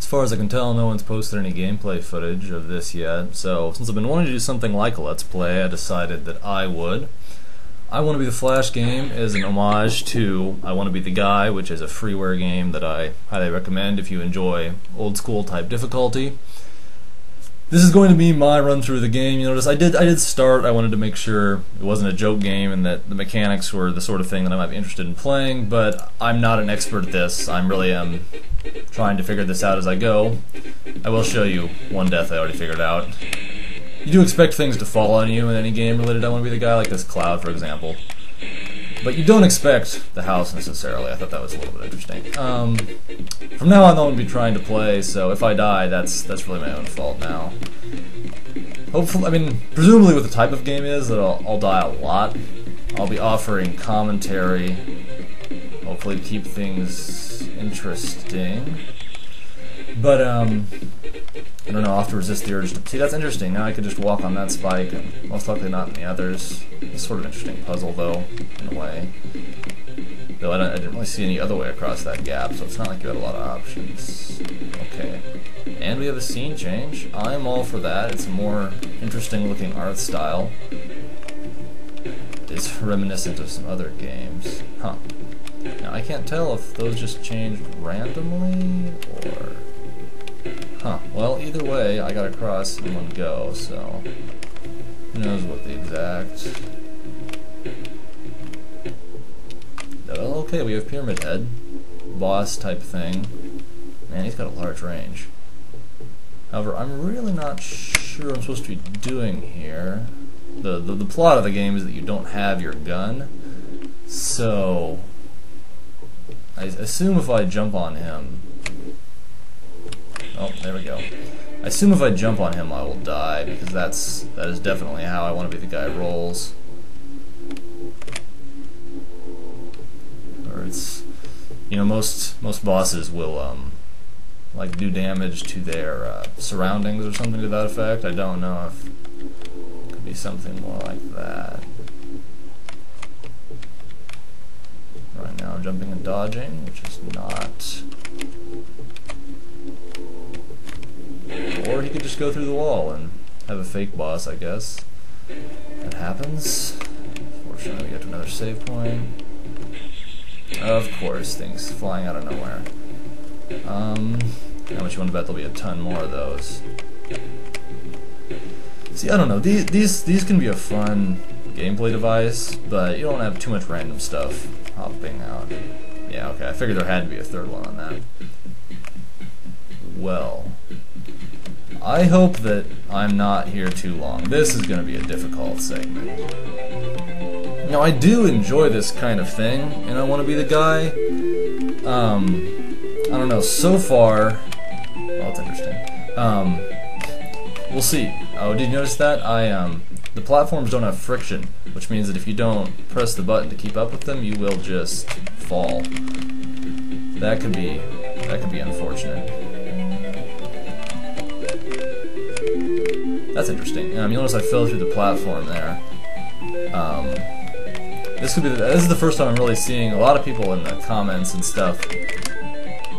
As far as I can tell, no one's posted any gameplay footage of this yet, so since I've been wanting to do something like a Let's Play, I decided that I would. I Want to Be the Flash game is an homage to I Want to Be the Guy, which is a freeware game that I highly recommend if you enjoy old school type difficulty. This is going to be my run through the game. You notice I did start. I wanted to make sure it wasn't a joke game and that the mechanics were the sort of thing that I might be interested in playing, but I'm not an expert at this. I really am trying to figure this out as I go. I will show you one death I already figured out. You do expect things to fall on you in any game related to I Want to Be the Guy, like this cloud, for example. But you don't expect the house necessarily. I thought that was a little bit interesting. From now on, I won't be trying to play, so if I die, that's really my own fault now. Hopefully, I mean, presumably what the type of game is that I'll die a lot. I'll be offering commentary, hopefully to keep things interesting. But, I don't know, I'll have to resist the urge to... See, that's interesting. Now I could just walk on that spike, and most likely not in the others. It's sort of an interesting puzzle, though, in a way. Though I didn't really see any other way across that gap, so it's not like you had a lot of options. Okay. And we have a scene change. I'm all for that. It's a more interesting-looking art style. It's reminiscent of some other games. Huh. Now, I can't tell if those just changed randomly, or... Huh. Well, either way, I got across in one go, so who knows what the exact... Oh, okay, we have Pyramid Head. Boss type thing. Man, he's got a large range. However, I'm really not sure what I'm supposed to be doing here. The plot of the game is that you don't have your gun, so I assume if I jump on him... Oh, there we go. I assume if I jump on him I will die, because that is definitely how I Want to Be the Guy rolls. Or it's, you know, most bosses will like do damage to their surroundings or something to that effect. I don't know if it could be something more like that. Right now I'm jumping and dodging, which is not... Or he could just go through the wall and have a fake boss, I guess. That happens. Fortunately, we get to another save point. Of course, things flying out of nowhere. How much you want to bet there'll be a ton more of those? See, I don't know. These can be a fun gameplay device, but you don't have too much random stuff hopping out. Yeah, okay. I figured there had to be a third one on that. Well, I hope that I'm not here too long. This is going to be a difficult segment. Now, I do enjoy this kind of thing, and I Want to Be the Guy. I don't know, so far... Well, it's interesting. We'll see. Oh, did you notice that? The platforms don't have friction, which means that if you don't press the button to keep up with them, you will just fall. That could be unfortunate. That's interesting. You notice I fell through the platform there. This is the first time I'm really seeing a lot of people in the comments and stuff.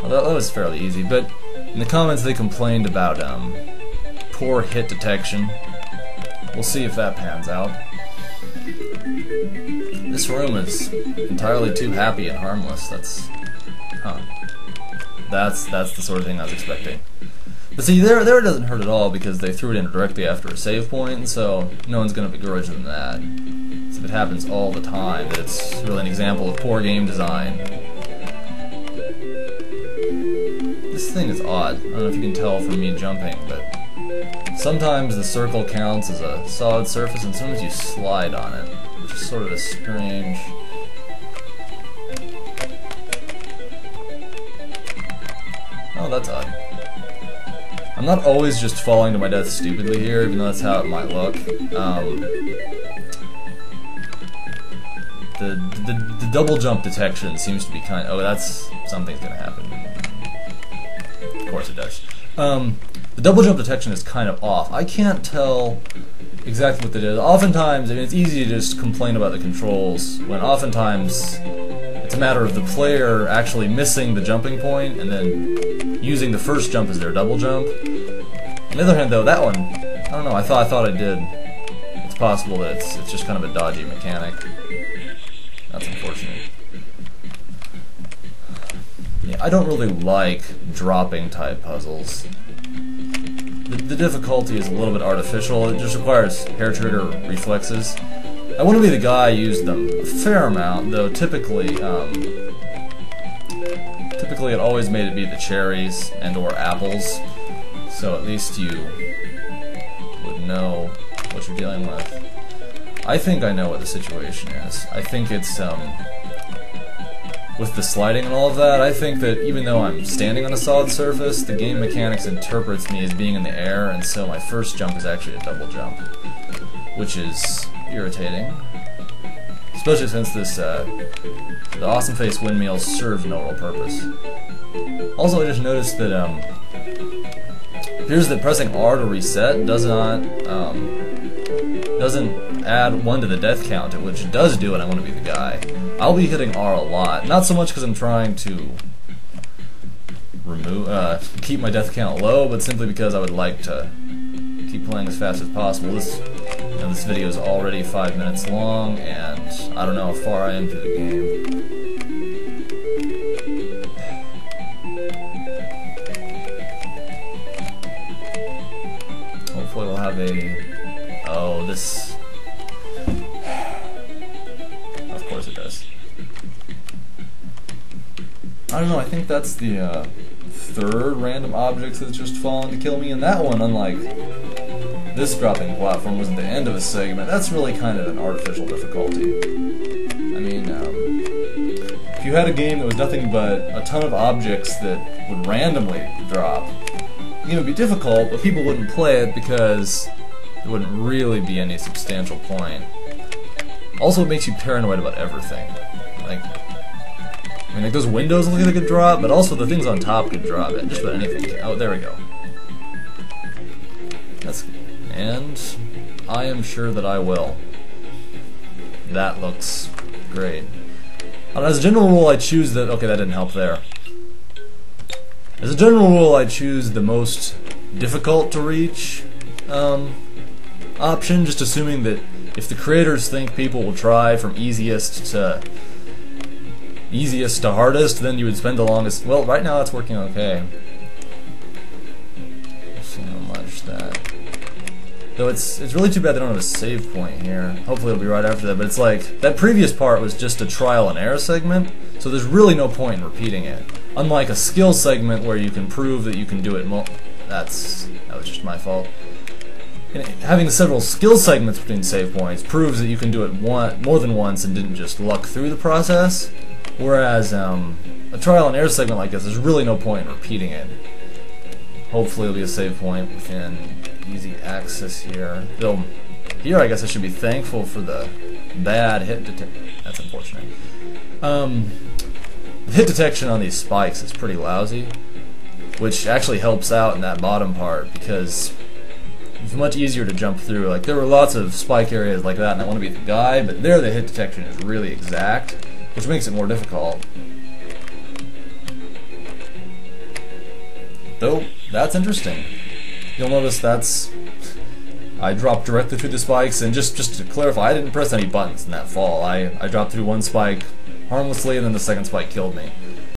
Well, that was fairly easy, but in the comments they complained about poor hit detection. We'll see if that pans out. This room is entirely too happy and harmless. That's the sort of thing I was expecting. But see, there it doesn't hurt at all because they threw it in directly after a save point, and so no one's going to begrudge them that. So if it happens all the time, that it's really an example of poor game design. This thing is odd. I don't know if you can tell from me jumping, but sometimes the circle counts as a solid surface, and sometimes you slide on it, which is sort of a strange... Oh, that's odd. I'm not always just falling to my death stupidly here, even though that's how it might look. The double jump detection seems to be kind of... Oh, that's... Something's gonna happen. Of course it does. The double jump detection is kind of off. I can't tell exactly what it is. Oftentimes, I mean, it's easy to just complain about the controls, when oftentimes it's a matter of the player actually missing the jumping point and then using the first jump as their double jump. On the other hand, though, that one, I don't know. I thought I did. It's possible that it's just kind of a dodgy mechanic. That's unfortunate. Yeah, I don't really like dropping type puzzles. The difficulty is a little bit artificial. It just requires hair trigger reflexes. I want to be the guy who used them a fair amount, though typically it always made it be the cherries and or apples, so at least you would know what you're dealing with. I think I know what the situation is. I think it's with the sliding and all of that, I think that even though I'm standing on a solid surface, the game mechanics interprets me as being in the air, and so my first jump is actually a double jump, which is irritating. Especially since this, the Awesome Face windmill serves no real purpose. Also, I just noticed that, it appears that pressing R to reset doesn't add 1 to the death count, which does do it. I want to be the guy. I'll be hitting R a lot, not so much because I'm trying to keep my death count low, but simply because I would like to keep playing as fast as possible. This video is already 5 minutes long, and I don't know how far I am through the game. Hopefully we'll have a... Oh, this... Of course it does. I don't know, I think that's the third random object that's just fallen to kill me, and that one, unlike this dropping platform, was at the end of a segment. That's really kind of an artificial difficulty. I mean, if you had a game that was nothing but a ton of objects that would randomly drop, the game would be difficult, but people wouldn't play it because there wouldn't really be any substantial point. Also, it makes you paranoid about everything. Like those windows look like they could drop, but also the things on top could drop it. Just about anything. Oh, there we go. And I am sure that I will. That looks great. As a general rule, I choose the... Okay, that didn't help there. As a general rule, I choose the most difficult to reach option, just assuming that if the creators think people will try from easiest to hardest, then you would spend the longest... Well, right now it's working okay. Let's see how much that... Though it's really too bad they don't have a save point here. Hopefully it'll be right after that, but it's like, that previous part was just a trial and error segment, so there's really no point in repeating it. Unlike a skill segment where you can prove that you can do it that was just my fault. And having several skill segments between save points proves that you can do it more than once and didn't just luck through the process, whereas a trial and error segment like this, there's really no point in repeating it. Hopefully it'll be a save point within easy access here. Though, here I guess I should be thankful for the bad hit detection. That's unfortunate. The hit detection on these spikes is pretty lousy, which actually helps out in that bottom part because it's much easier to jump through. Like, there were lots of spike areas like that, and I want to be the guy, but there the hit detection is really exact, which makes it more difficult. Though, that's interesting. You'll notice I dropped directly through the spikes, and just to clarify, I didn't press any buttons in that fall. I dropped through one spike harmlessly, and then the second spike killed me.